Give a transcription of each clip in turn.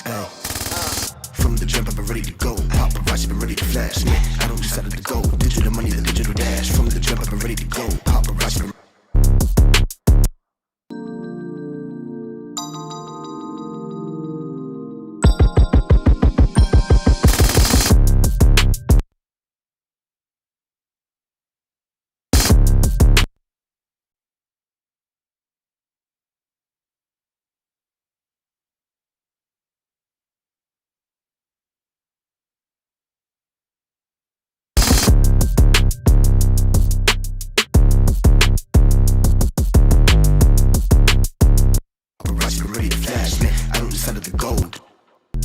Hey. From the jump, I've been ready to go. Paparazzi been ready to flash. Man, I don't just to go. Digital money, the digital dash. From the jump, I've been ready to go. Paparazzi been ready to flash. Man, I don't just to go.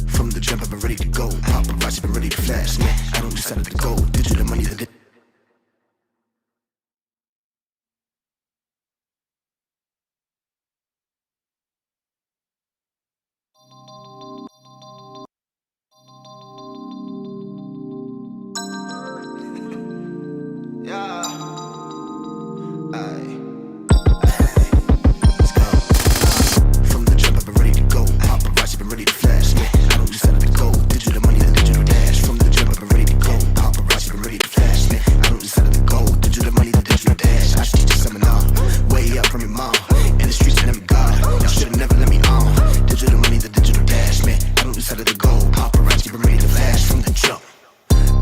From the jump, I've been ready to go. Paparazzi been ready to flash. Man, I don't just to go. Digital money, the yeah. Aye. Let's go. From the jump, I've been ready to go. Paparazzi been ready to flash. Man, I don't just to go. Digital money, the digital dash. From the jump, I've been ready to go. Paparazzi been ready to flash. Man, I don't just to go. Digital money, the digital dash. I should teach you seminar. Way up from your mom. In the streets, and I'm God. Y'all should've never let me on. Digital money, the digital dash. Man, I don't just to go. Paparazzi been ready to flash. From the jump.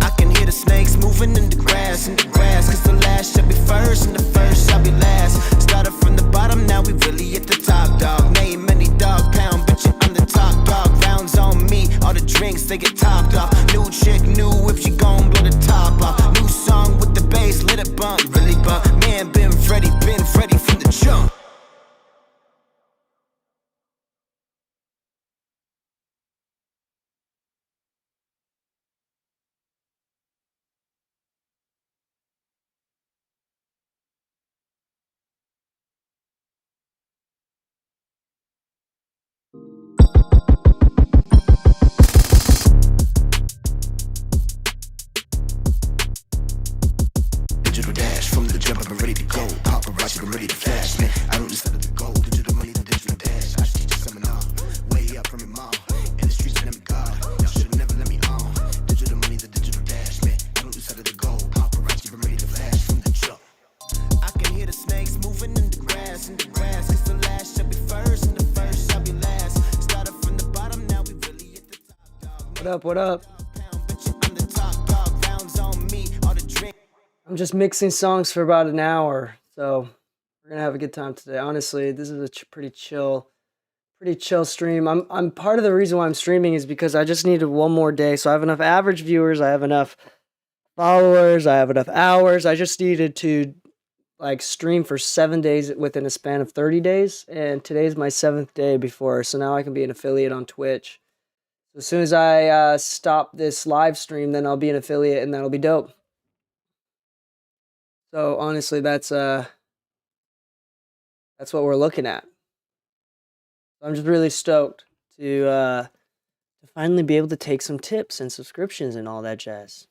I can hear the snakes moving in the grass, cause the last shall be first, and the first shall be last. Started from the bottom, now we really at the top, dog. Made many dog pound, bitch, I'm the top dog. Rounds on me, all the drinks, they get topped off. New chick, new whip, she gon' blow the top off. New song with the bass, let it bump, really bump. Man, been ready from the jump. Digital dash, from the jump, I've been ready to go. Paparazzi been ready to flash. Man, I don't just to go. Digital money, the digital dash. I should teach you seminar. Way up from your mom. In the streets, and I'm God. Y'all should've never let me on. Digital money, the digital dash. Man, I don't just to go. Paparazzi been ready to flash from the jump. I can hear the snakes moving in the grass, cause the last shall be first, and the first shall be last. Started from the bottom, now we really at the top, dog. What up, what up? I'm the top dog. Rounds on me, all the drink. I'm just mixing songs for about an hour, so we're gonna have a good time today. Honestly, this is a pretty chill stream. I'm part of the reason why I'm streaming is because I just needed one more day, so I have enough average viewers, I have enough followers, I have enough hours. I just needed to like stream for 7 days within a span of 30 days, and today's my 7th day before, so now I can be an affiliate on Twitch. So as soon as I stop this live stream, then I'll be an affiliate, and that'll be dope. So honestly, that's what we're looking at. I'm just really stoked to finally be able to take some tips and subscriptions and all that jazz.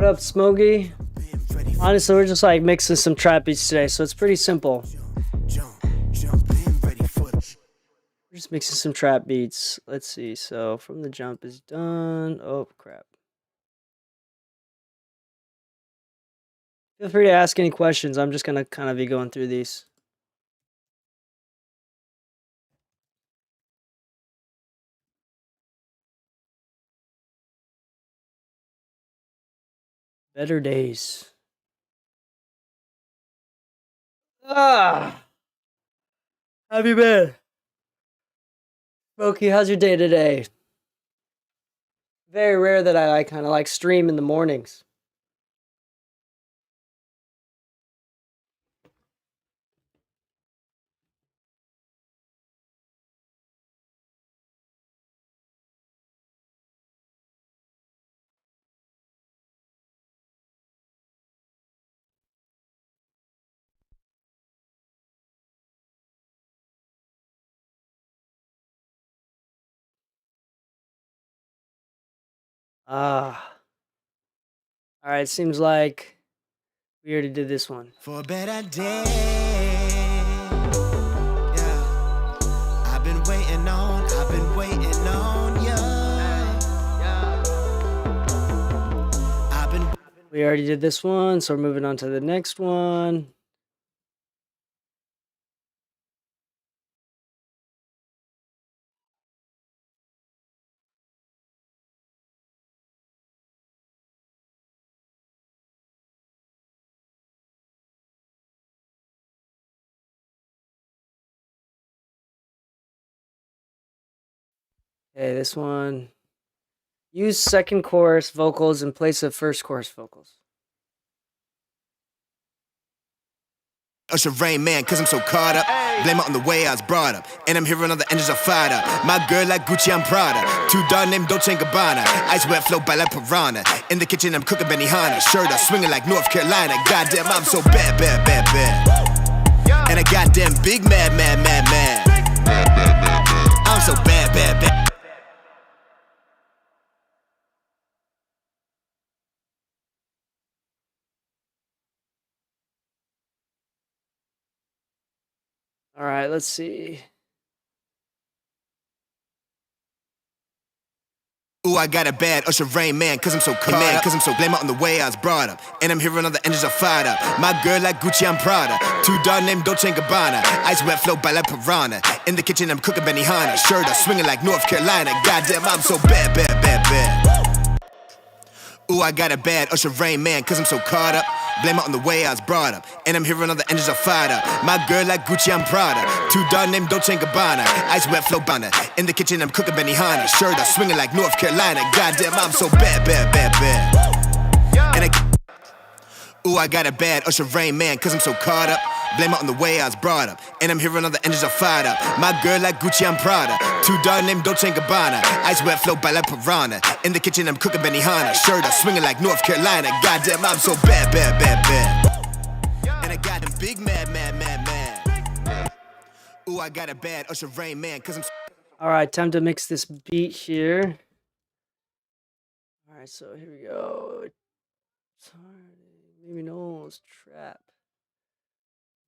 up, Smokey? Honestly, we're just like mixing some trap beats today, so it's pretty simple. We're just mixing some trap beats. Let's see. So From the Jump is done. Oh, crap. Feel free to ask any questions. I'm just going to kind of be going through these. Better days. Ah! How have you been? Smokey, how's your day today? Very rare that I kind of like stream in the mornings. Ah. All right, seems like we already did this one. For a better day. Yeah. I've been waiting on you. We already did this one, so we're moving on to the next one. Okay, this one. Use second chorus vocals in place of first chorus vocals. Usher Rain Man, cause I'm so caught up. Blame it on the way I was brought up. And I'm hearing all the engines are fired up. My girl like Gucci, I'm Prada. Two dog named Dolce & Gabbana. Ice wet flow by like Piranha. In the kitchen, I'm cooking Benihana. Shirt up, swinging like North Carolina. Goddamn, I'm so bad, bad, bad, bad. And I goddamn big mad, mad, mad, mad. I'm so bad, bad, bad. All right, let's see. Ooh, I got a bad Usher Rain Man, cause I'm so caught up. Cause I'm so blame it on the way I was brought up. And I'm hearing all the engines are fired up. My girl like Gucci, I'm Prada. Two dog named Dolce & Gabbana. Ice wet flow by like Piranha. In the kitchen, I'm cooking Benihana. Shirt up, swinging like North Carolina. Goddamn, I'm so bad, bad, bad, bad. Ooh, I got a bad Usher Rain Man, cause I'm so caught up. Blame it on the way I was brought up. And I'm hearing all the engines are fired up. My girl like Gucci, I'm Prada. Two dog named Dolce & Gabbana. Ice wet flow banana. In the kitchen, I'm cooking Benihana. Shirt up, swinging like North Carolina. Goddamn, I'm so bad, bad, bad, bad. And ooh, I got a bad Usher Rain Man, cause I'm so caught up. Blame it on the way I was brought up. And I'm hearing all the engines are fired up. My girl like Gucci, I'm Prada. Two dog named Dolce & Gabbana. Ice wet flow by like Piranha. In the kitchen, I'm cooking Benihana. Shirt up, swinging like North Carolina. Goddamn, I'm so bad, bad, bad, bad. And I got him big mad, mad, mad, mad. Ooh, I got a bad Usher Rain Man, cause I'm so. All right, time to mix this beat here. All right, so here we go. Maybe Knowles, trap.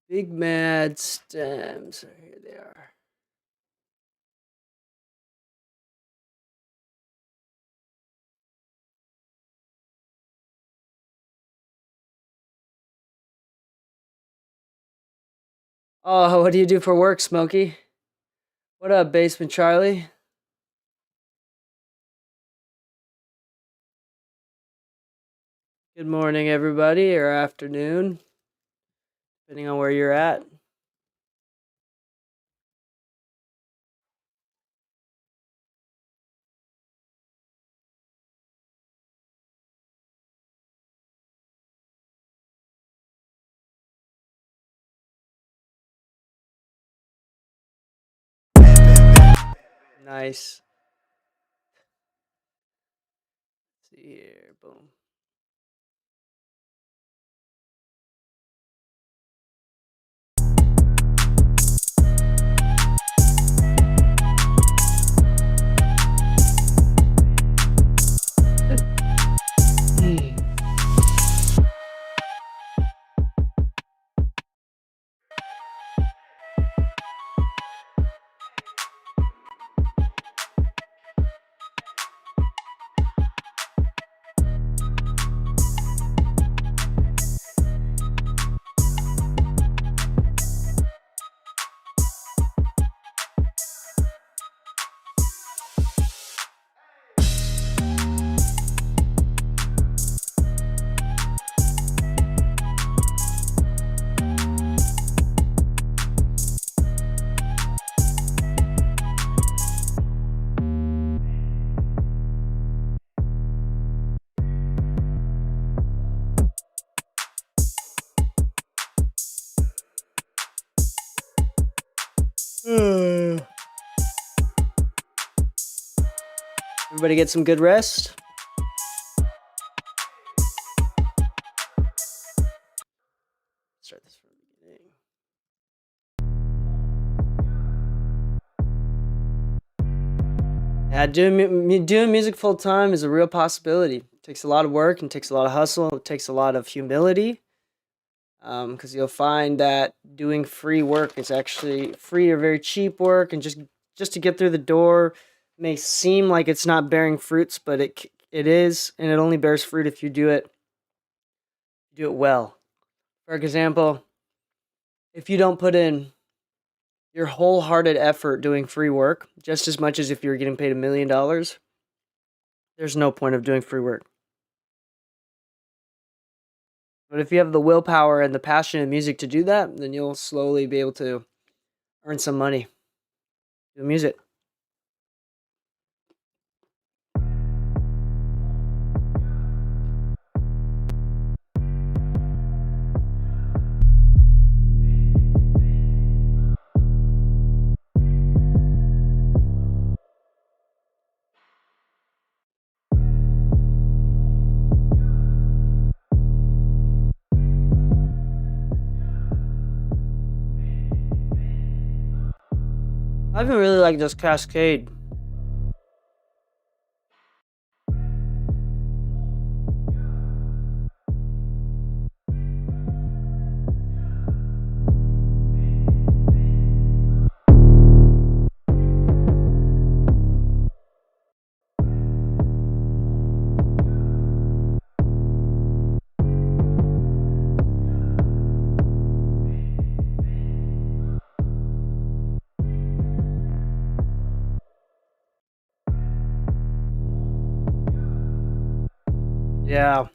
Big Mad Stems. Here they are. Oh, what do you do for work, Smokey? What up, Basement Charlie? Good morning, everybody, or afternoon, depending on where you're at. Nice. Let's see here, boom. Everybody get some good rest. Start this from the beginning. Yeah, doing music full time is a real possibility. It takes a lot of work and takes a lot of hustle. It takes a lot of humility. Because you'll find that doing free work is actually free or very cheap work, and just to get through the door may seem like it's not bearing fruits, but it is, and it only bears fruit if you do it well. For example, if you don't put in your wholehearted effort doing free work, just as much as if you were getting paid $1 million, there's no point of doing free work. But if you have the willpower and the passion in music to do that, then you'll slowly be able to earn some money doing music. I even really like this Cascade. Yeah.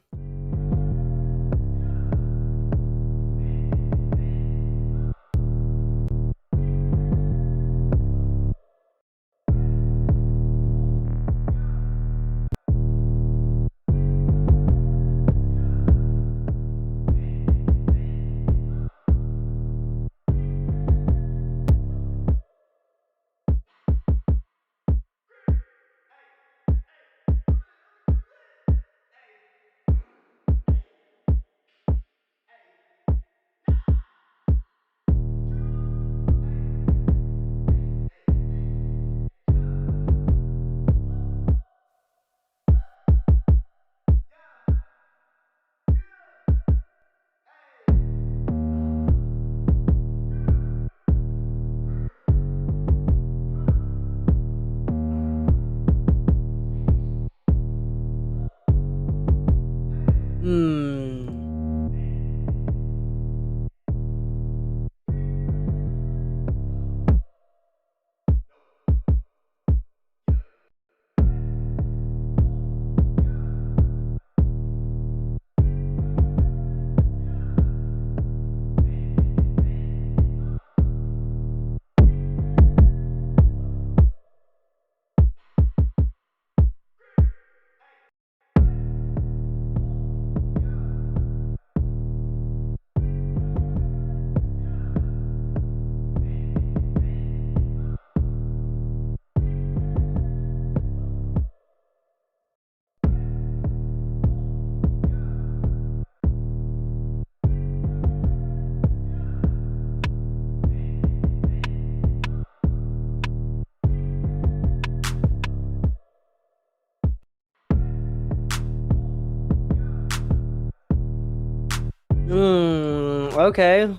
Hmm. Okay.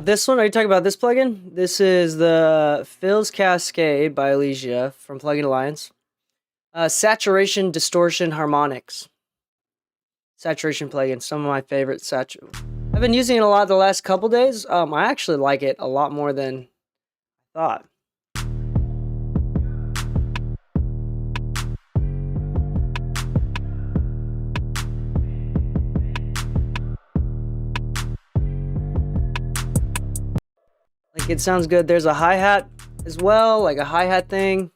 This one, are you talking about this plugin? This is the Phil's Cascade by Elysia from Plugin Alliance. Saturation, distortion, harmonics. Saturation plugin, some of my favorite I've been using it a lot the last couple days. I actually like it a lot more than I thought. Like, it sounds good. There's a hi-hat as well, like a hi-hat thing.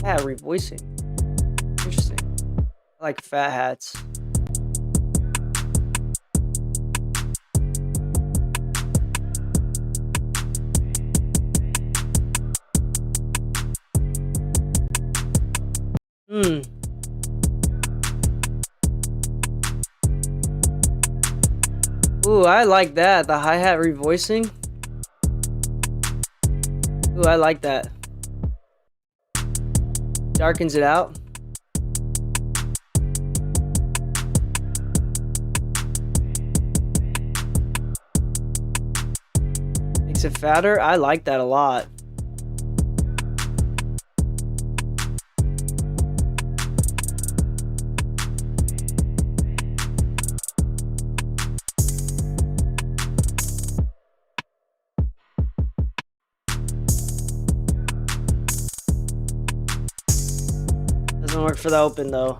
Yeah, revoicing. Interesting. I like fat hats. Hmm. Ooh, I like that. The hi-hat revoicing. Ooh, I like that. Darkens it out. Makes it fatter. I like that a lot. Doesn't work for the open though.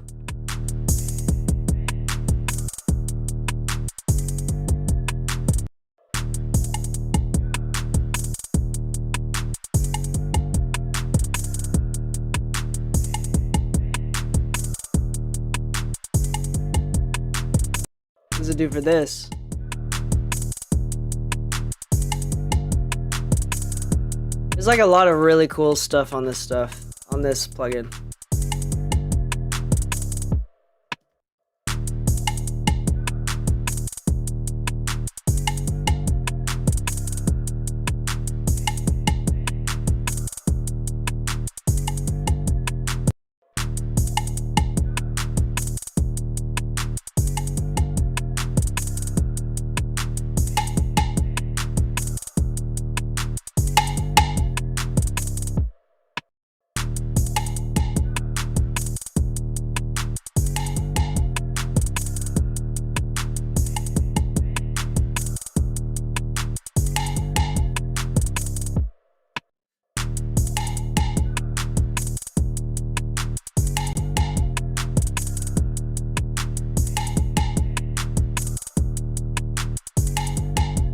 What does it do for this? There's like a lot of really cool stuff on this plugin.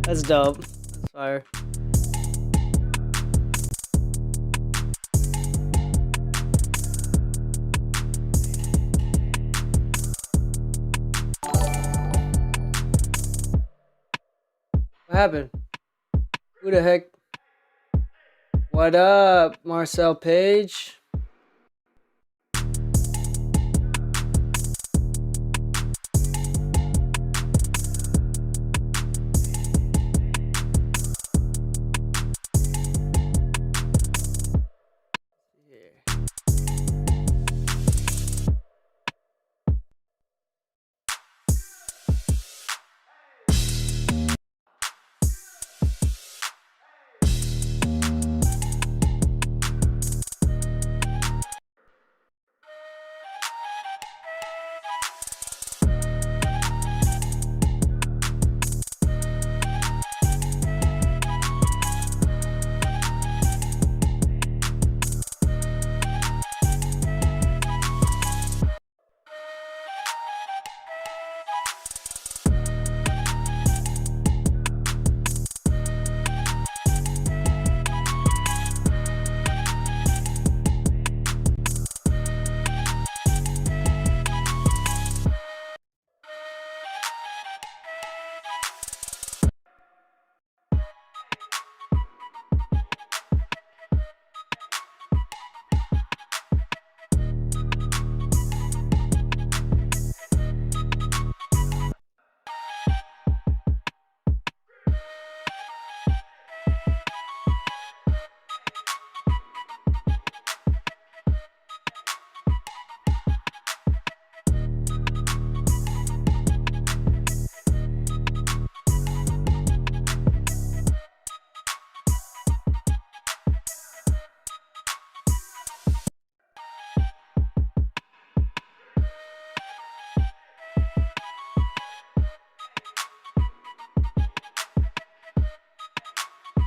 That's dope. That's fire. What happened? Who the heck? What up, Marcel Page?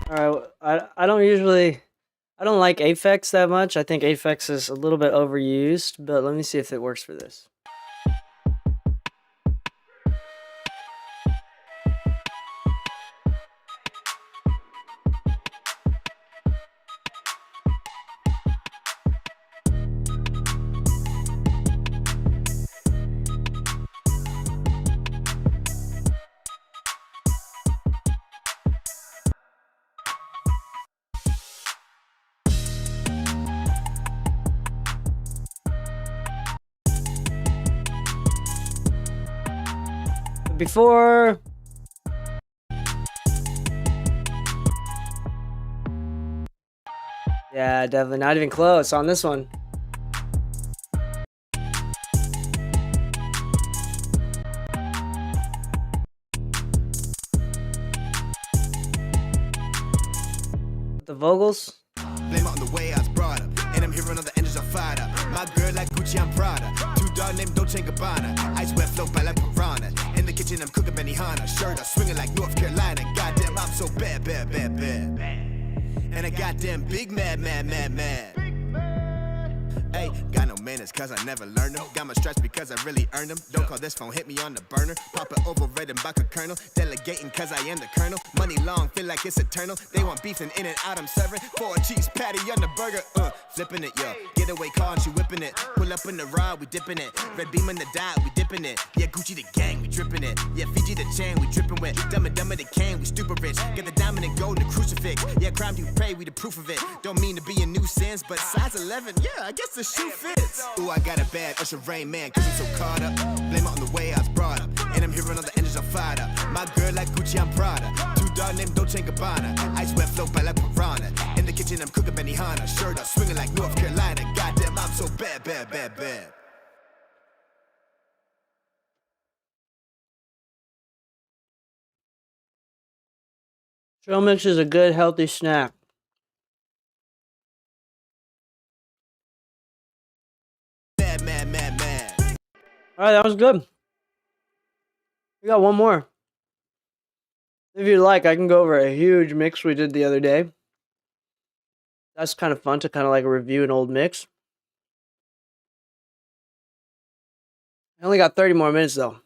All right, I don't like Aphex that much. I think Aphex is a little bit overused, but let me see if it works for this. before. Yeah, definitely not even close on this one. The vocals. Blame it on the way I was brought up. And I'm hearing all the engines are fired up. My girl like Gucci, I'm Prada. Two dog named Dolce & Gabbana. Ice wet flow by like piranha. In the kitchen, I'm cooking Benihana. Shirt up, swinging like North Carolina. Goddamn, I'm so bad, bad, bad, bad. And I goddamn big mad, mad, mad, mad. Hey, got no manners cause I never learned them. Got my stripes because I really earned them. Don't call this phone, hit me on the burner. Pop it over red and buck a kernel. Delegating cause I am the colonel. Money long, feel like it's eternal. They want beef and in and out, I'm serving. 4 cheese patty on the burger, flipping it, yo. Getaway car and she whipping it. Pull up in the ride, we dipping it. Red beam in the dot, we dipping it. Yeah, Gucci the gang, we dripping it. Yeah, Fiji the chain, we dripping with. Dumb and the can, we stupid rich. Get the diamond and gold and the crucifix. Yeah, crime you pray, we the proof of it. Don't mean to be a nuisance, but size 11, yeah, I guess the shoe fits. Ooh, I got a bad Usher Rain man, cause I'm so caught up. Blame it on the way I was brought up. And I'm hearing all the engines are fired up. My girl like Gucci, I'm Prada. Two dog named Dolce & Gabbana. Ice wet flow by like piranha. In the kitchen, I'm cooking Benihana. Shirt up, swinging like North Carolina. Goddamn, I'm so bad, bad, bad, bad. Trail mix is a good, healthy snack. Mad, mad, mad, mad. All right, that was good. We got one more. If you'd like, I can go over a huge mix we did the other day. That's kind of fun to kind of like review an old mix. I only got 30 more minutes though.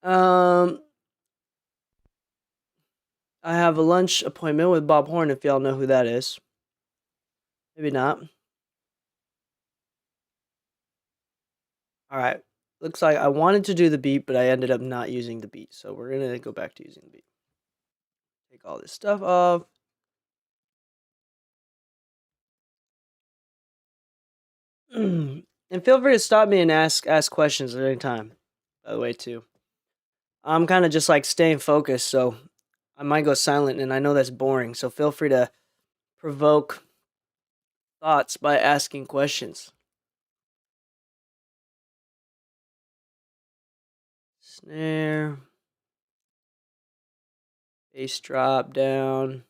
I have a lunch appointment with Bob Horn, if y'all know who that is. Maybe not. All right. Looks like I wanted to do the beat, but I ended up not using the beat. So we're going to go back to using the beat. Take all this stuff off. And feel free to stop me and ask questions at any time, by the way, too. I'm kind of just like staying focused, so I might go silent, and I know that's boring. So feel free to provoke thoughts by asking questions. Snare. Bass drop down.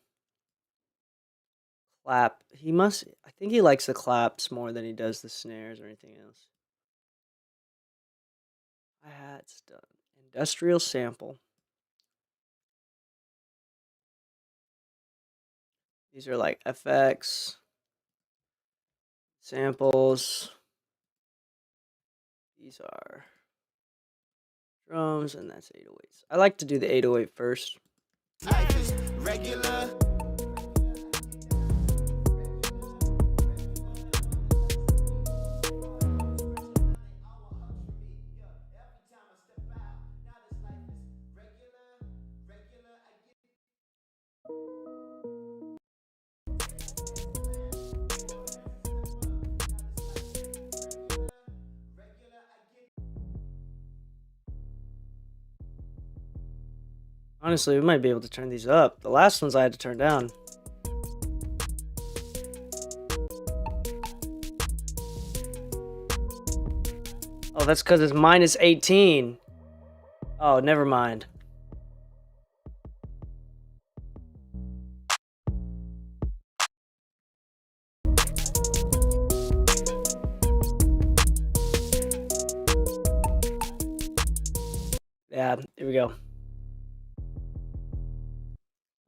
Clap. I think he likes the claps more than he does the snares or anything else. Hi-hats done. Industrial sample. These are like FX samples. These are drums, and that's 808s. I like to do the 808 first. Life is regular. Honestly, we might be able to turn these up. The last ones I had to turn down. Oh, that's because it's minus 18. Oh, never mind. Yeah, here we go.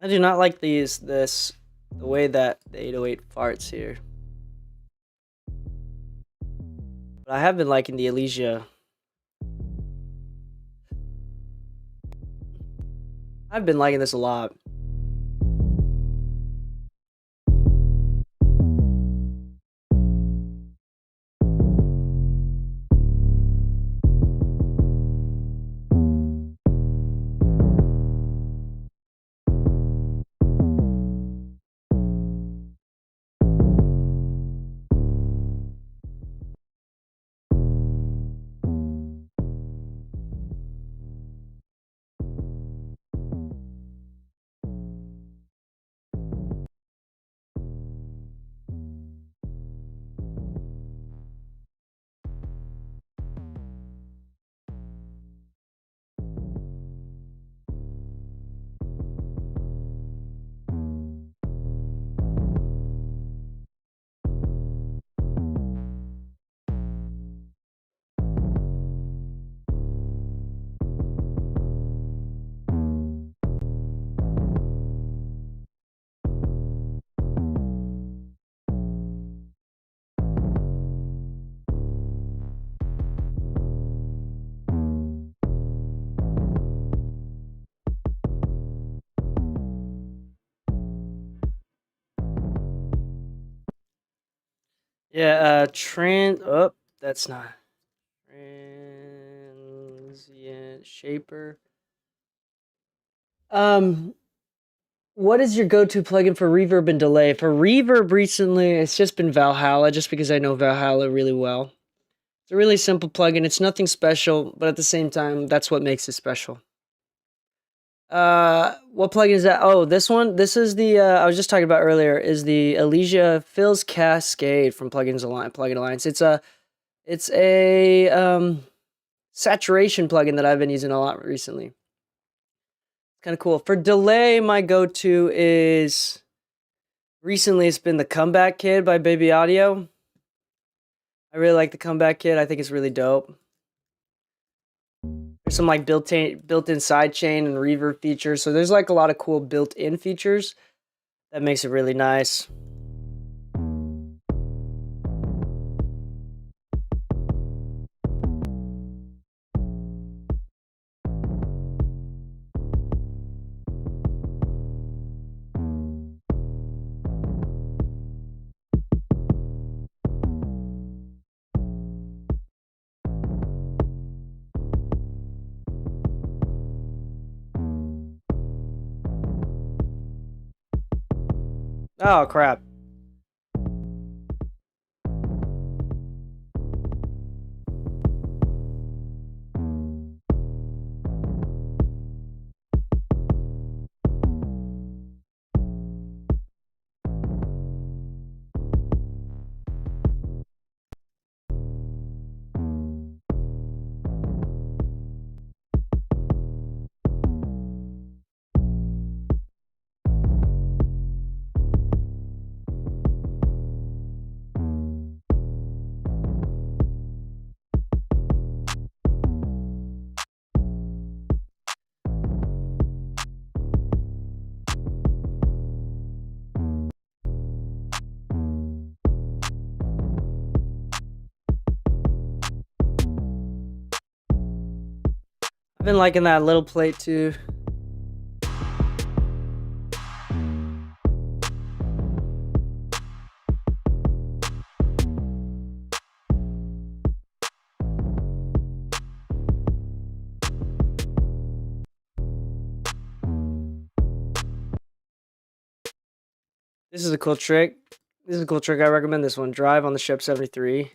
I do not like the way that the 808 farts here. But I have been liking the Elysia. I've been liking this a lot. Yeah, oh, that's not transient shaper. Um, what is your go-to plugin for reverb and delay? For reverb recently, it's just been Valhalla, just because I know Valhalla really well. It's a really simple plugin. It's nothing special, but at the same time, that's what makes it special. What plugin is that? Oh, this one. This is the I was just talking about earlier. Is the Elysia Fills Cascade from Plugin Alliance. It's a saturation plugin that I've been using a lot recently. It's kind of cool. For delay, my go-to is recently it's been the Comeback Kid by Baby Audio. I really like the Comeback Kid. I think it's really dope. There's some like built-in sidechain and reverb features. So there's like a lot of cool built-in features that makes it really nice. Oh crap. I've been liking that little plate too. This is a cool trick. This is a cool trick. I recommend this one. Drive on the Shep 73.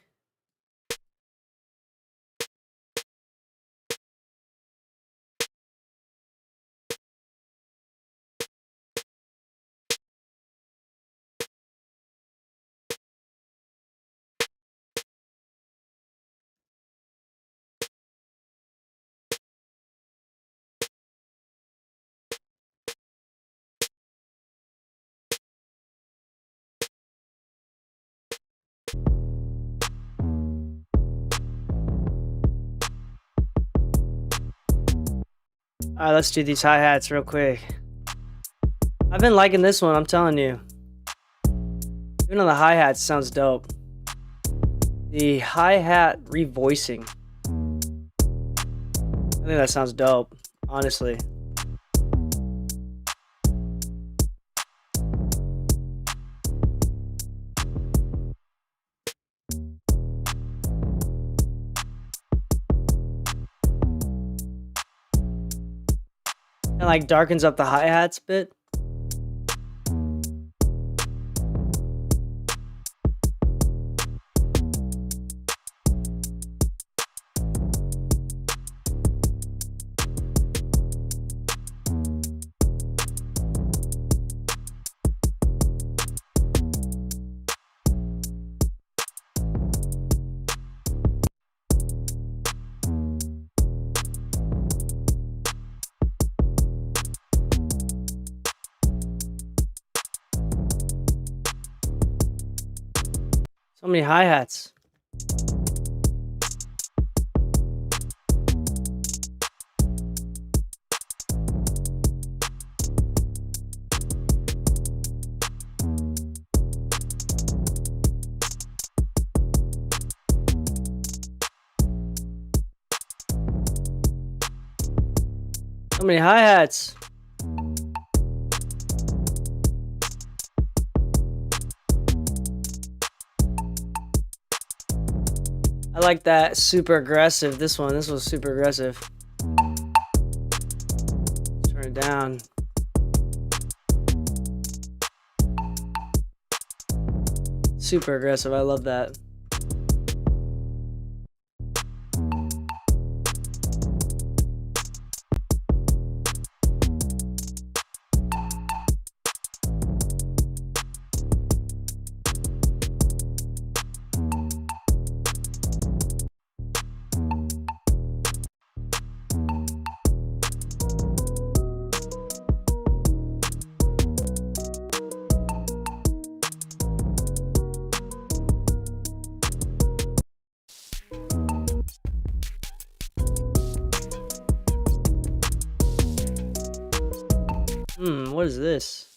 Alright, let's do these hi-hats real quick. I've been liking this one, I'm telling you. Even on the hi-hats, sounds dope. The hi-hat revoicing. I think that sounds dope, honestly. And like darkens up the hi-hats a bit. So many hi-hats. So many hi-hats. like that super aggressive. This was super aggressive. Turn it down. Super aggressive. I love that. What is this?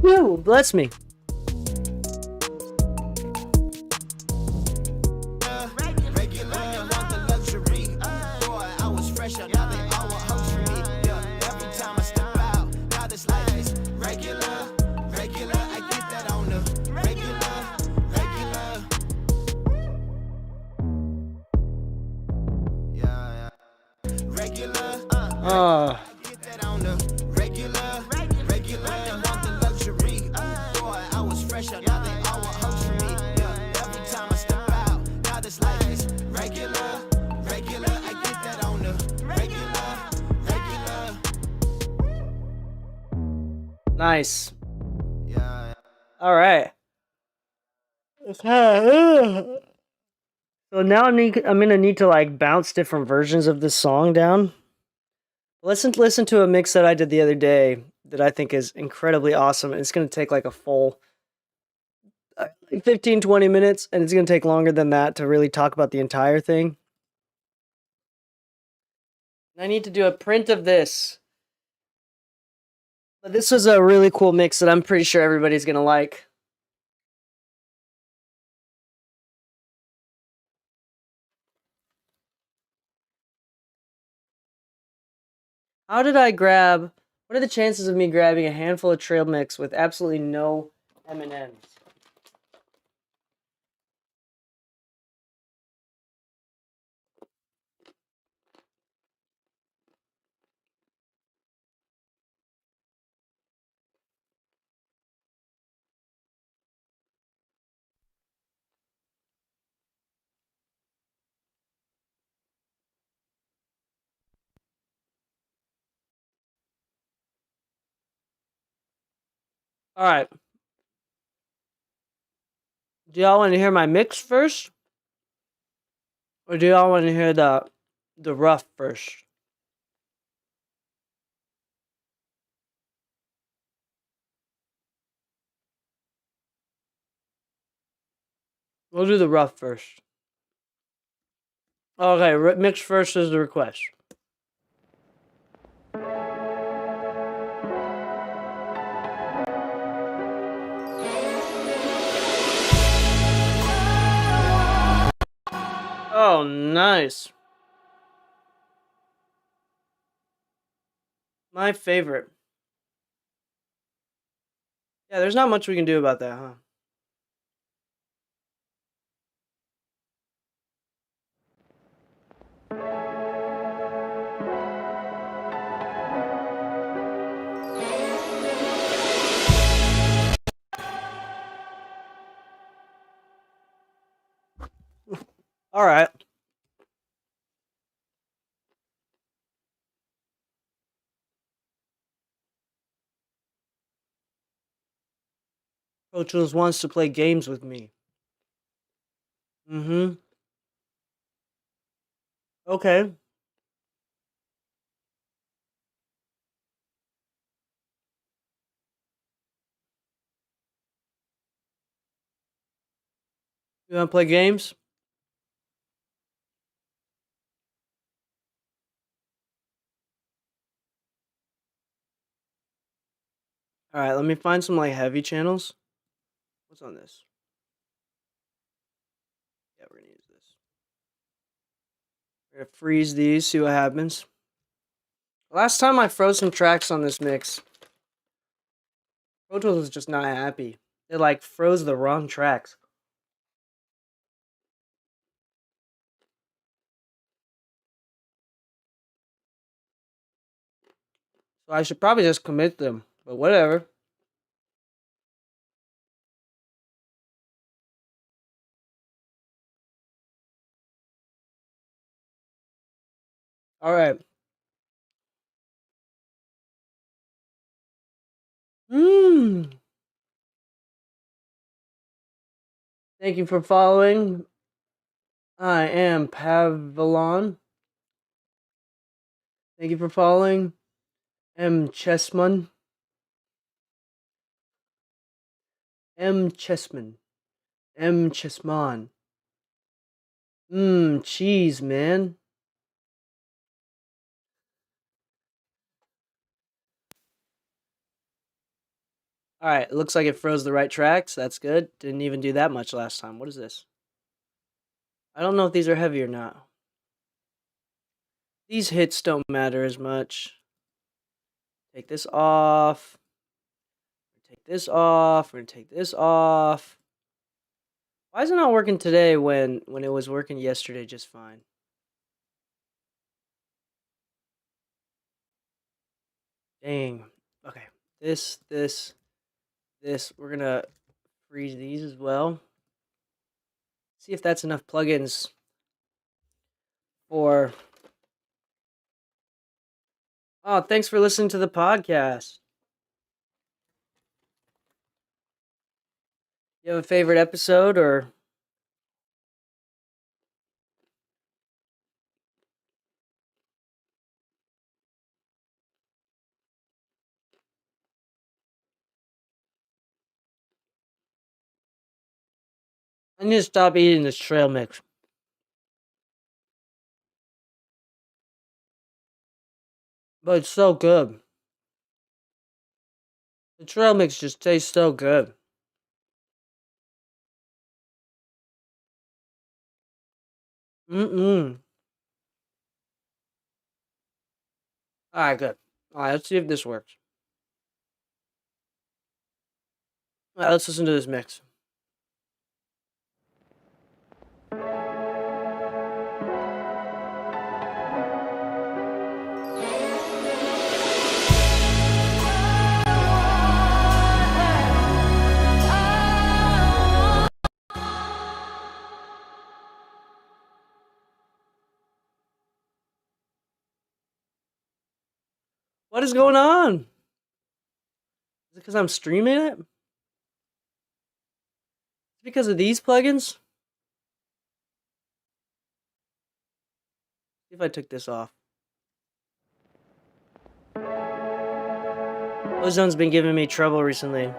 Whew, bless me. Nice. All right. So now I'm gonna need to like bounce different versions of this song down. Listen to a mix that I did the other day that I think is incredibly awesome. It's gonna take like a full 15, 20 minutes, and it's gonna take longer than that to really talk about the entire thing. I need to do a print of this. But this was a really cool mix that I'm pretty sure everybody's gonna like. How did I grab? What are the chances of me grabbing a handful of trail mix with absolutely no M&Ms? All right. Do y'all want to hear my mix first, or do y'all want to hear the rough first? We'll do the rough first. Okay, mix first is the request. Oh, nice. My favorite. Yeah, there's not much we can do about that, huh? All right. Coach wants to play games with me. Mm-hmm. Okay. You want to play games? All right, let me find some like heavy channels. What's on this? Yeah, we're gonna use this. We're gonna freeze these, see what happens. Last time I froze some tracks on this mix, Pro Tools was just not happy. It like froze the wrong tracks. So I should probably just commit them, but whatever. All right. Thank you for following. I am Pavlon. Thank you for following. M. Chessman. M. Chessman. M. Chessman. Cheese, man. Alright, looks like it froze the right tracks. That's good. Didn't even do that much last time. What is this? I don't know if these are heavy or not. These hits don't matter as much. Take this off. Take this off. We're gonna take this off. Why is it not working today when it was working yesterday just fine? Dang. Okay. This. We're gonna freeze these as well. See if that's enough plugins for... Oh, thanks for listening to the podcast. You have a favorite episode or... I need to stop eating this trail mix. But it's so good. The trail mix just tastes so good. Alright, good. Alright, let's see if this works. Alright, let's listen to this mix. What is going on? Is it because I'm streaming it? Is it because of these plugins? See if I took this off. Ozone's been giving me trouble recently.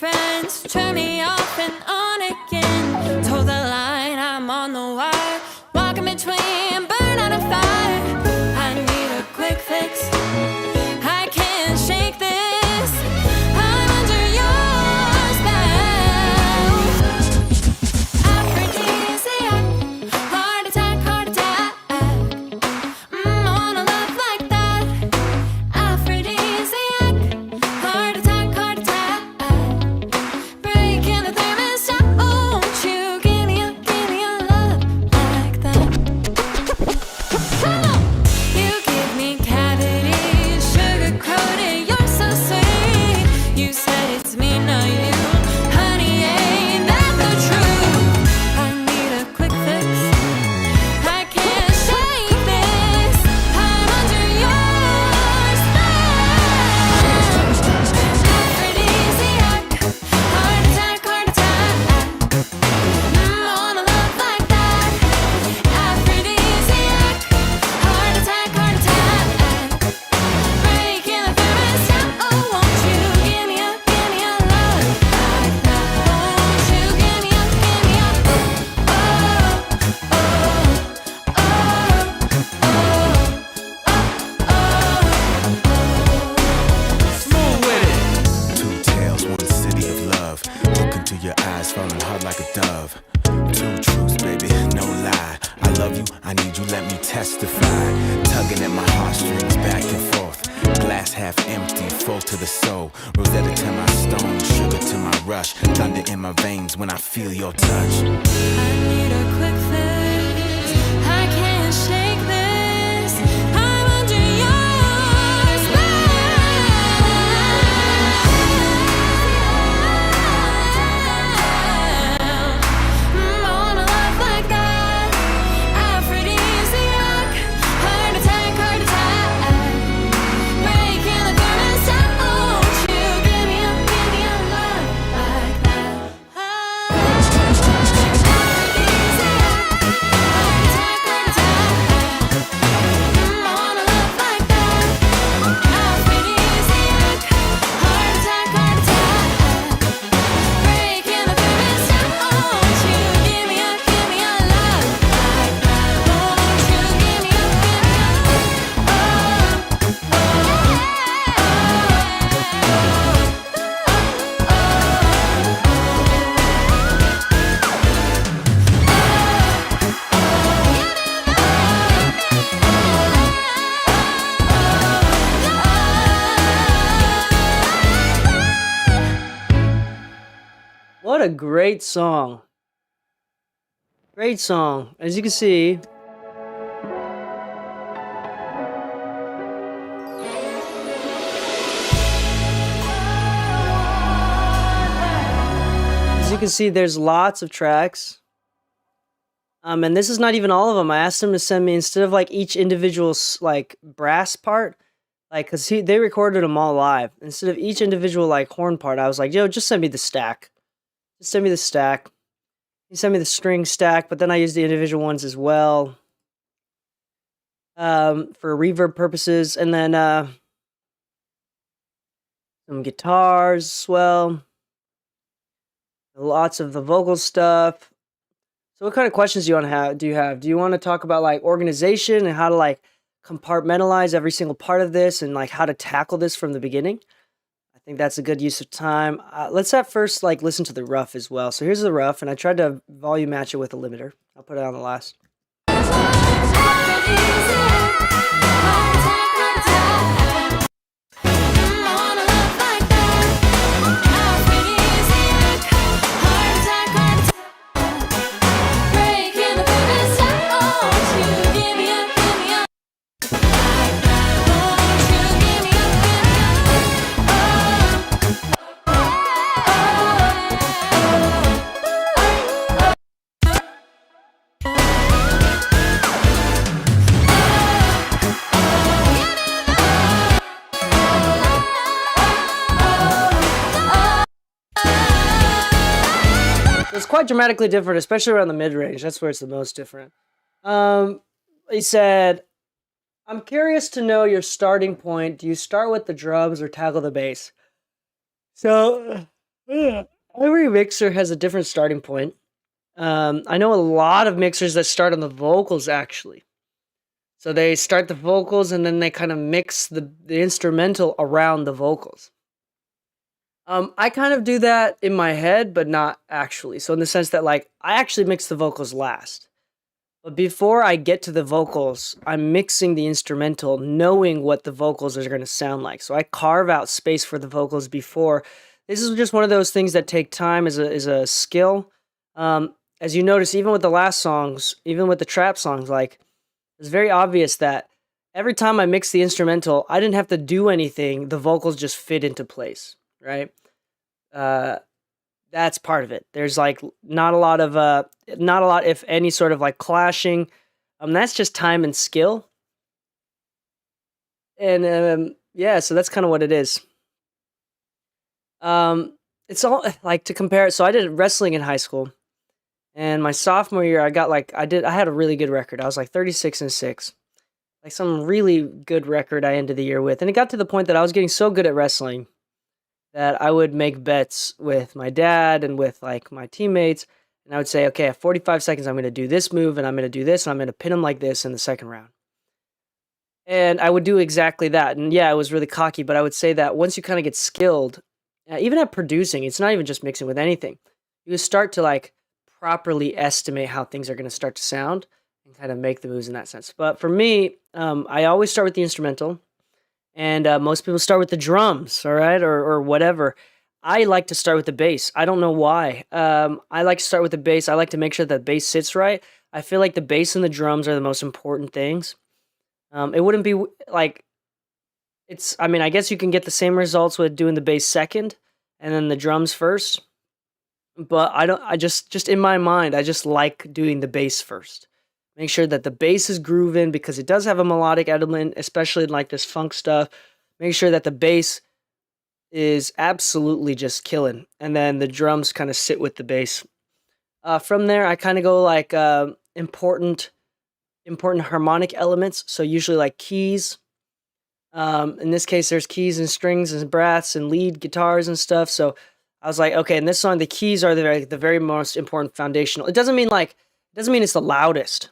friends, turn me off and on again. Toe the line, I'm on the wire, walking between burn out and fire. I need a quick fix, I can't shake this, I'm under your spell. Aphrodisiac, heart attack, heart attack. Wanna love like that. Aphrodisiac, heart attack, heart attack. Breaking the thermostat, oh, won't you give me a love like that? Come on! You give me cavities, sugar-coated, you're so sweet. You said it's me, not you. Honey, ain't that the truth? I need a quick fix, I can't shake this, I'm under your spell. Aphrodisiac, heart attack, heart attack. Wanna love like that. Aphrodisiac, heart attack, heart attack. Breaking the thermostat, oh, won't you give me a love like that? Won't you give me a Smooth with it. Two tails, one city of love. Look into your eyes, falling hard like a dove. Two truths, baby, no lie. I love you, I need you, let me testify. Tugging at my heartstrings back and forth. Glass half empty, full to the soul. Rosetta to my stone, sugar to my rush. Thunder in my veins when I feel your touch. I need a quick fix, I can't shake this, I'm under your spell. Wanna love like that. Aphrodisiac, heart attack, heart attack. Breaking the thermostat, oh, won't you give me a love like that? What a great song. Great song. As you can see, there's lots of tracks. And this is not even all of them. I asked him to send me, instead of like each individual like brass part, like, cause they recorded them all live. Instead of each individual like horn part, I was like, yo, just send me the stack. Just send me the stack. He sent me the string stack, but then I used the individual ones as well. For reverb purposes, and then some guitars as well. Lots of the vocal stuff. So what kind of questions do you want to have? Do you want to talk about like organization and how to like compartmentalize every single part of this and like how to tackle this from the beginning? I think that's a good use of time. Let's at first like listen to the rough as well. So here's the rough, and I tried to volume match it with a limiter. I'll put it on the last. It's quite dramatically different, especially around the mid-range. That's where it's the most different. He said, I'm curious to know your starting point. Do you start with the drums or tackle the bass? So, Every mixer has a different starting point. I know a lot of mixers that start on the vocals actually. So they start the vocals and then they kind of mix the instrumental around the vocals. I kind of do that in my head, but not actually. So in the sense that like I actually mix the vocals last. But before I get to the vocals, I'm mixing the instrumental, knowing what the vocals are going to sound like. So I carve out space for the vocals before. This is just one of those things that take time as a skill. As you notice, even with the last songs, even with the trap songs, like it's very obvious that every time I mix the instrumental, I didn't have to do anything. The vocals just fit into place, right? Uh, that's part of it. There's like not a lot, if any, sort of like clashing. That's just time and skill. And yeah, so that's kind of what it is. It's all like to compare it. So I did wrestling in high school, and my sophomore year, I had a really good record. I was like 36-6, like some really good record I ended the year with, and it got to the point that I was getting so good at wrestling that I would make bets with my dad and with like my teammates, and I would say, okay, at 45 seconds, I'm going to do this move, and I'm going to do this, and I'm going to pin him like this in the second round. And I would do exactly that. And yeah, I was really cocky, but I would say that once you kind of get skilled, even at producing, it's not even just mixing with anything. You start to like properly estimate how things are going to start to sound and kind of make the moves in that sense. But for me, I always start with the instrumental. And most people start with the drums, all right, or whatever. I like to start with the bass. I don't know why. I like to start with the bass. I like to make sure that bass sits right. I feel like the bass and the drums are the most important things. It wouldn't be like it's. I mean, I guess you can get the same results with doing the bass second and then the drums first. But I don't. I just in my mind, I just like doing the bass first. Make sure that the bass is grooving because it does have a melodic element, especially in like this funk stuff. Make sure that the bass is absolutely just killing, and then the drums kind of sit with the bass. From there, I kind of go like important harmonic elements. So usually like keys. In this case, there's keys and strings and brass and lead guitars and stuff. So I was like, okay, in this song, the keys are the very most important foundational. It doesn't mean it's the loudest.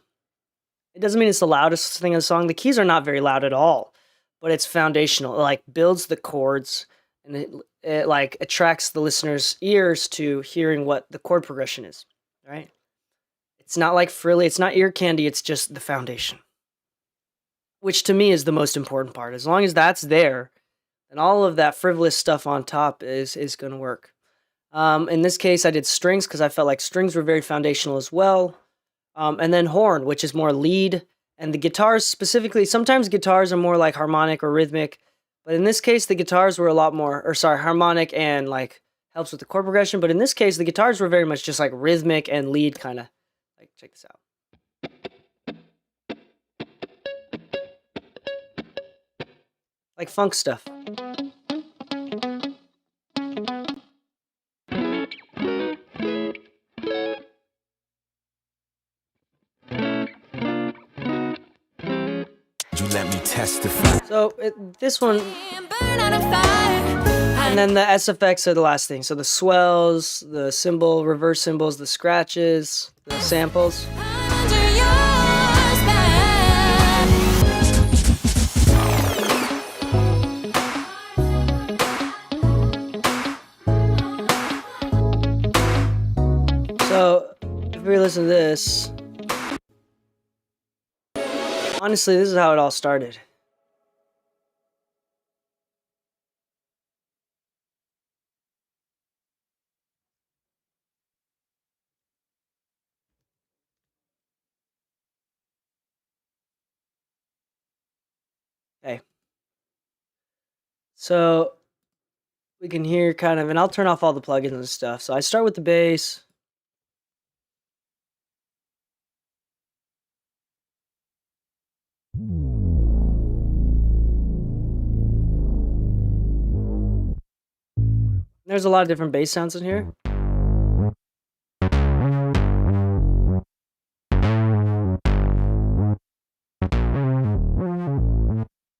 It doesn't mean it's the loudest thing in the song. The keys are not very loud at all, but it's foundational. It like builds the chords and it like attracts the listener's ears to hearing what the chord progression is, right? It's not like frilly, it's not ear candy, it's just the foundation. Which to me is the most important part. As long as that's there, then all of that frivolous stuff on top is going to work. In this case, I did strings because I felt like strings were very foundational as well. And then horn, which is more lead. And the guitars specifically, sometimes guitars are more like harmonic or rhythmic. But in this case, the guitars were a lot more, harmonic and like helps with the chord progression. But in this case, the guitars were very much just like rhythmic and lead kind of. Like, check this out. Like funk stuff. You let me testify. So this one, and then the SFX are the last thing. So the swells, the cymbal, reverse cymbals, the scratches, the samples. So if we listen to this, honestly, this is how it all started. Okay. So we can hear kind of, and I'll turn off all the plugins and stuff. So I start with the bass. There's a lot of different bass sounds in here.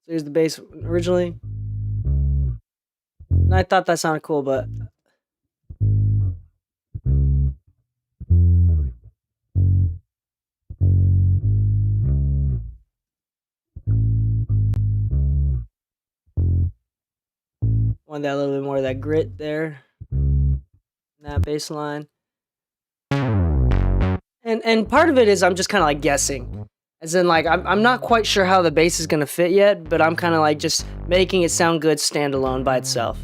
So here's the bass originally. And I thought that sounded cool, but Want that little bit more of that grit there. That bass line. And part of it is I'm just kind of like guessing. As in, like, I'm not quite sure how the bass is going to fit yet, but I'm kind of like just making it sound good standalone by itself.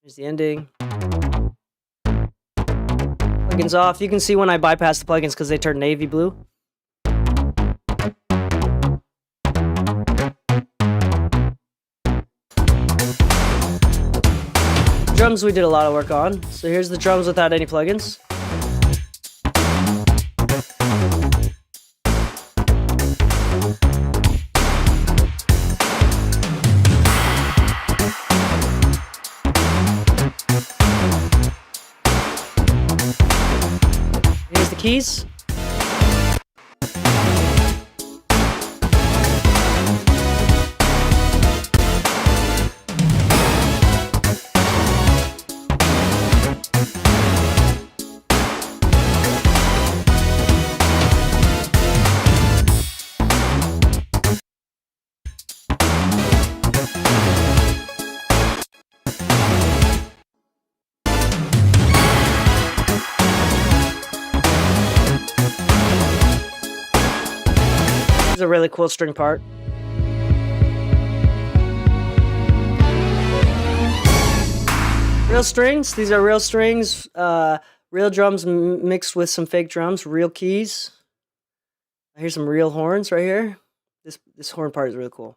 Here's the ending. Plugins off. You can see when I bypass the plugins because they turn navy blue. Drums we did a lot of work on. So here's the drums without any plugins. Here's the keys. This is a really cool string part. Real strings. These are real strings. Real drums mixed with some fake drums. Real keys. Here's some real horns right here. This horn part is really cool.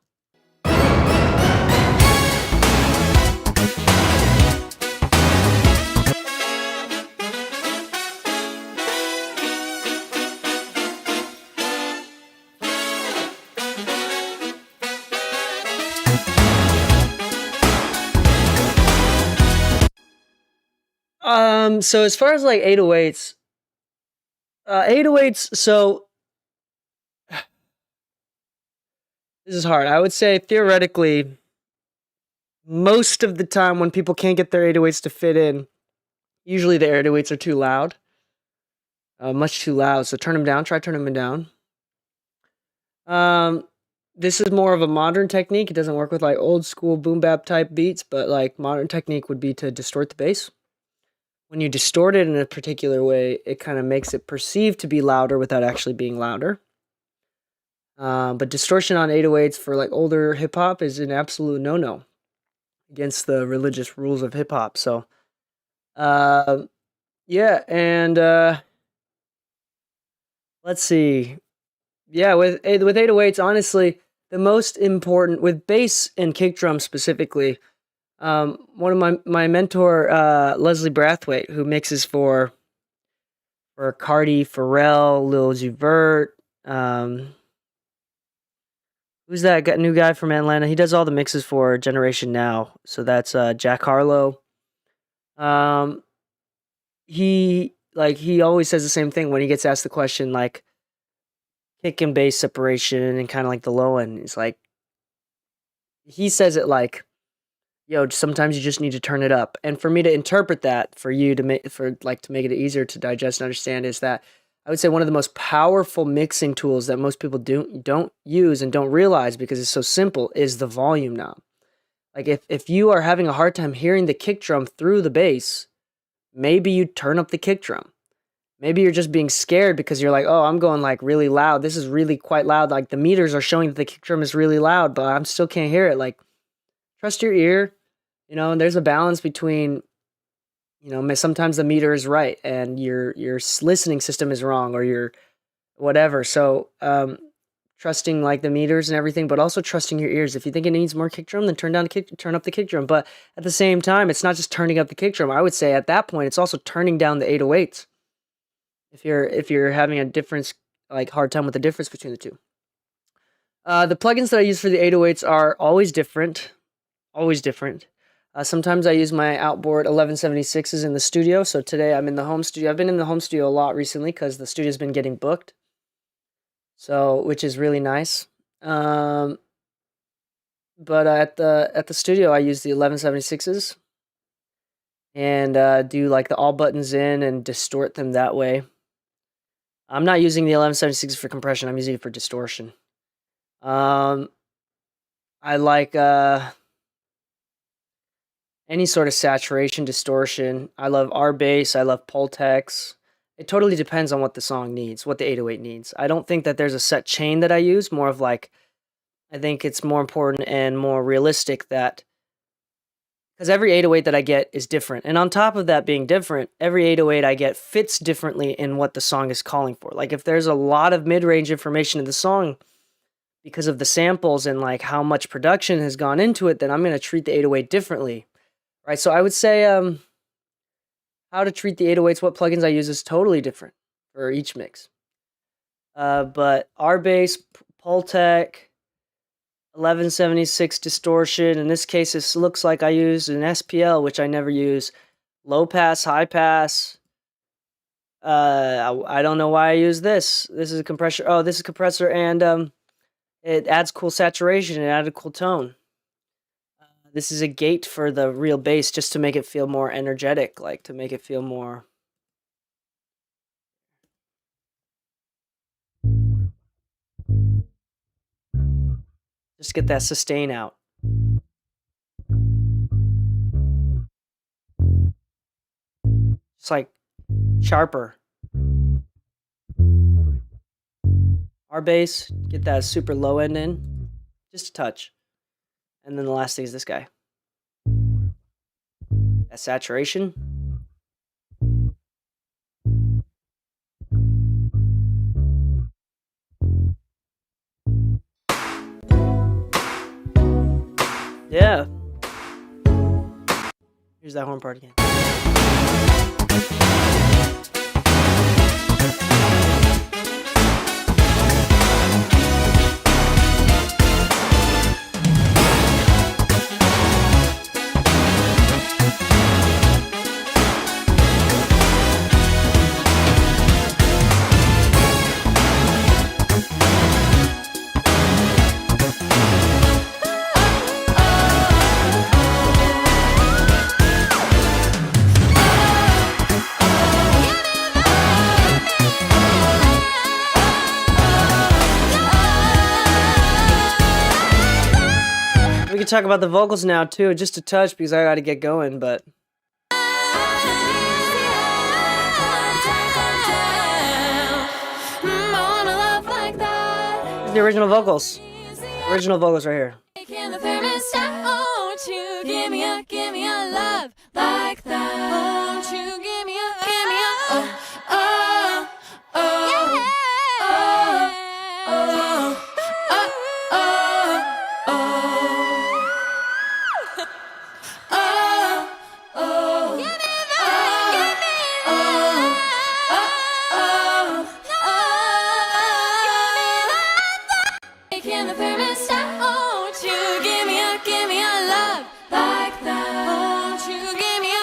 So as far as like 808s, so this is hard. I would say theoretically, most of the time when people can't get their 808s to fit in, usually the 808s are too loud, much too loud. So turn them down. Try turning them down. This is more of a modern technique. It doesn't work with like old school boom bap type beats, but like modern technique would be to distort the bass. When you distort it in a particular way, it kind of makes it perceived to be louder without actually being louder. But distortion on 808s for like older hip hop is an absolute no-no against the religious rules of hip hop. So, yeah, and let's see. Yeah, with 808s, honestly, the most important with bass and kick drum specifically. One of my mentor, Leslie Brathwaite, who mixes for Cardi, Pharrell, Lil Uzi Vert. Who's that new guy from Atlanta? He does all the mixes for Generation Now. So that's Jack Harlow. He always says the same thing when he gets asked the question, like kick and bass separation and kind of like the low end. It's like he says it like, yo, sometimes you just need to turn it up. And for me to interpret that for you to make it easier to digest and understand is that I would say one of the most powerful mixing tools that most people don't use and don't realize because it's so simple is the volume knob. Like if you are having a hard time hearing the kick drum through the bass, maybe you turn up the kick drum. Maybe you're just being scared because you're like, oh, I'm going like really loud. This is really quite loud. Like the meters are showing that the kick drum is really loud, but I still can't hear it. Like trust your ear, and there's a balance between, sometimes the meter is right and your listening system is wrong or your whatever. So trusting like the meters and everything, but also trusting your ears. If you think it needs more kick drum, then turn up the kick drum. But at the same time, it's not just turning up the kick drum. I would say at that point, it's also turning down the 808s. If you're having a difference, like hard time with the difference between the two. The plugins that I use for the 808s are always different. Sometimes I use my outboard 1176s in the studio. So today I'm in the home studio. I've been in the home studio a lot recently because the studio's been getting booked. So, which is really nice. But at the studio, I use the 1176s and do like the all buttons in and distort them that way. I'm not using the 1176s for compression. I'm using it for distortion. I like any sort of saturation, distortion. I love R bass. I love Pultex. It totally depends on what the song needs, what the 808 needs. I don't think that there's a set chain that I use. More of like, I think it's more important and more realistic that, because every 808 that I get is different. And on top of that being different, every 808 I get fits differently in what the song is calling for. Like if there's a lot of mid-range information in the song because of the samples and like how much production has gone into it, then I'm going to treat the 808 differently. Right? So I would say how to treat the 808s, what plugins I use is totally different for each mix. But R-Bass, Pultec, 1176 distortion. In this case, this looks like I used an SPL, which I never use. Low pass, high pass. I don't know why I use this. This is a compressor. Oh, this is a compressor, and it adds cool saturation. It added a cool tone. This is a gate for the real bass, just to make it feel more energetic, like to make it feel more. Just get that sustain out. It's like sharper. Our bass, get that super low end in, just a touch. And then the last thing is this guy. That saturation. Yeah. Here's that horn part again. We can talk about the vocals now too, just a touch because I got to get going, but the original vocals. Original vocals right here. Won't you give me a love like that? Won't you give me a oh, oh, oh, oh, oh, oh, oh, oh, give me that, Making the thermostat, won't you give me a love like that? Won't you give me a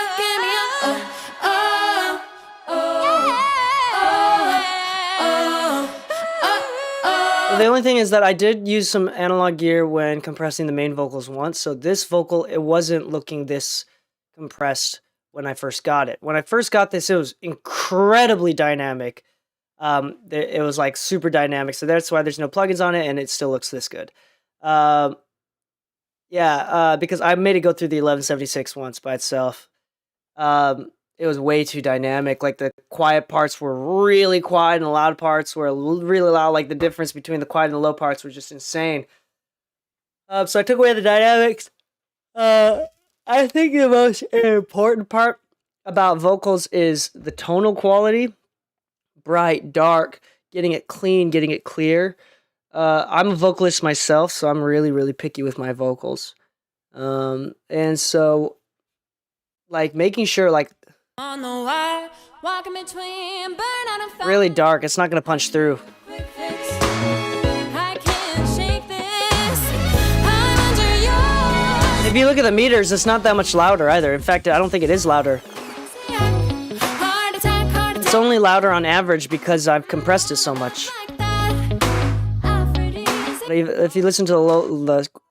oh, oh, oh, oh. The only thing is that I did use some analog gear when compressing the main vocals once, so this vocal, it wasn't looking this compressed when I first got it. When I first got this, it was incredibly dynamic. It was like super dynamic, so that's why there's no plugins on it, and it still looks this good. Because I made it go through the 1176 once by itself. It was way too dynamic. Like the quiet parts were really quiet, and the loud parts were really loud. Like the difference between the quiet and the low parts was just insane. So I took away the dynamics. I think the most important part about vocals is the tonal quality. Bright, dark, getting it clean, getting it clear. I'm a vocalist myself, so I'm really, really picky with my vocals. And so, like, making sure, like, On the wire, walking between burnout and fire. really dark, it's not going to punch through. Quick fix. I can't shake this. I'm under yours. If you look at the meters, it's not that much louder either. In fact, I don't think it is louder. Heart attack It's only louder on average because I've compressed it so much. like that. Aphrodisiac. But if you listen to the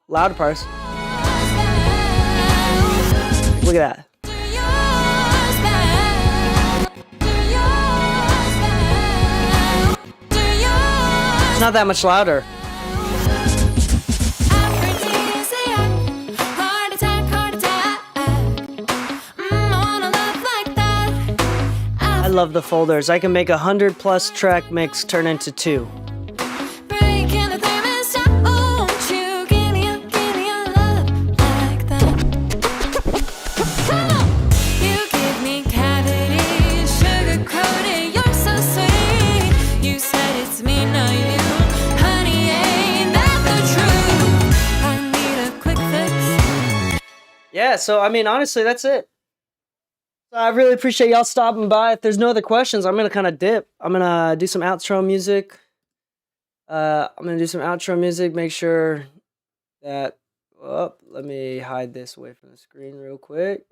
loud parts, look at that. Do yours back. Do yours back. Do yours It's not that much louder. love the folders. I can make 100+ track mix turn into 2. Breaking the thermostat, won't you give me a love like that? Come on! You give me cavities, sugar-coated, you're so sweet. You said it's me, not you. Honey, ain't that the truth? I need a quick fix. Yeah, so I mean, honestly, that's it. So I really appreciate y'all stopping by. If there's no other questions, I'm gonna kind of dip. I'm gonna do some outro music. Make sure that. Oh, let me hide this away from the screen real quick.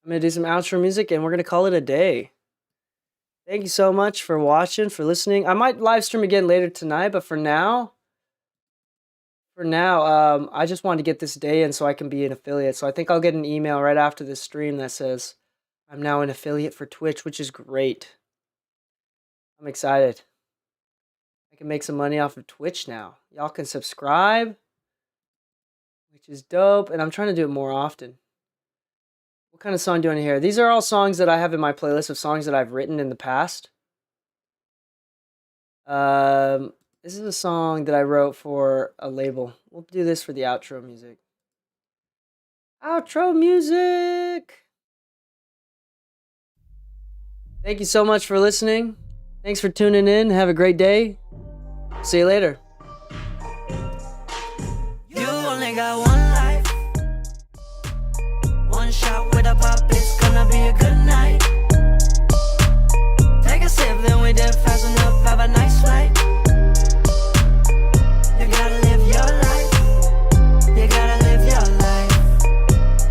I'm gonna do some outro music, and we're gonna call it a day. Thank you so much for watching, for listening. I might live stream again later tonight, but for now, I just wanted to get this day in so I can be an affiliate. So I think I'll get an email right after this stream that says I'm now an affiliate for Twitch, which is great. I'm excited. I can make some money off of Twitch now. Y'all can subscribe, which is dope. And I'm trying to do it more often. What kind of song do you want to hear? These are all songs that I have in my playlist of songs that I've written in the past. This is a song that I wrote for a label. We'll do this for the outro music. Outro music! Thank you so much for listening. Thanks for tuning in. Have a great day. See you later. You only got one life. One shot with a pop, it's gonna be a good night. Take a sip, then we dip fast enough, have a nice flight. You gotta live your life. You gotta live your life.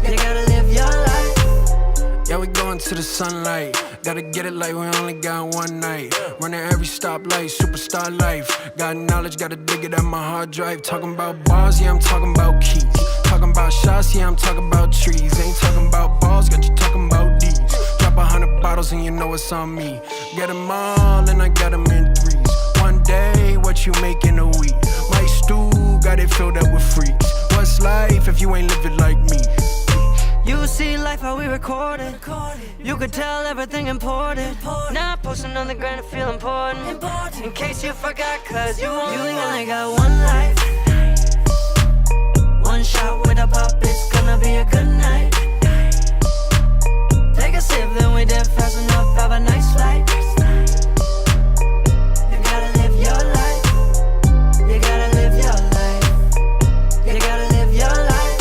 You gotta live your life. Yeah, we going to the sunlight. Gotta get it like we only got one night. Running every stoplight, superstar life. Got knowledge, gotta dig it at my hard drive. Talking about bars, yeah, I'm talking about keys. Talking about shots, yeah, I'm talking about trees. Ain't talking about balls, got you talking about D's. Drop 100 bottles and you know it's on me. Get them all and I got them in threes. One day, what you make in a week? My stew, got it filled up with freaks. What's life if you ain't living like me? You see life how we record it. You could tell everything important. Not posting on the ground to feel important. In case you forgot, cause you only got one life. One shot with a pop, it's gonna be a good night. Take a sip, then we dip fast enough, have a nice flight. You gotta live your life. You gotta live your life. You gotta live your life.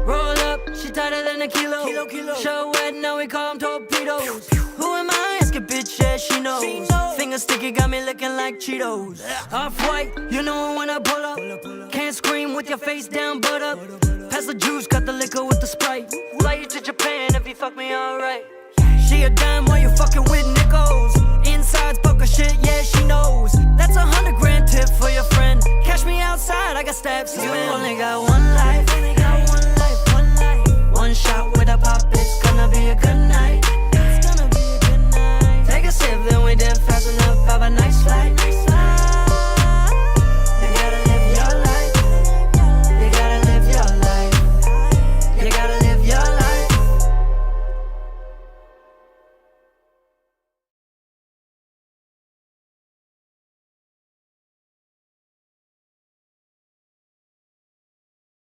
Roll up, she tighter than a kilo. Show wet, now we call them torpedoes. Who am I? Ask a bitch, yeah, she knows. Finger sticky, got me looking like Cheetos. Off-white, you know when I pull up. Can't scream with your face down, but up. Pass the juice, cut the liquor with the Sprite. Fly you to Japan if you fuck me alright. She a dime while you fucking with me.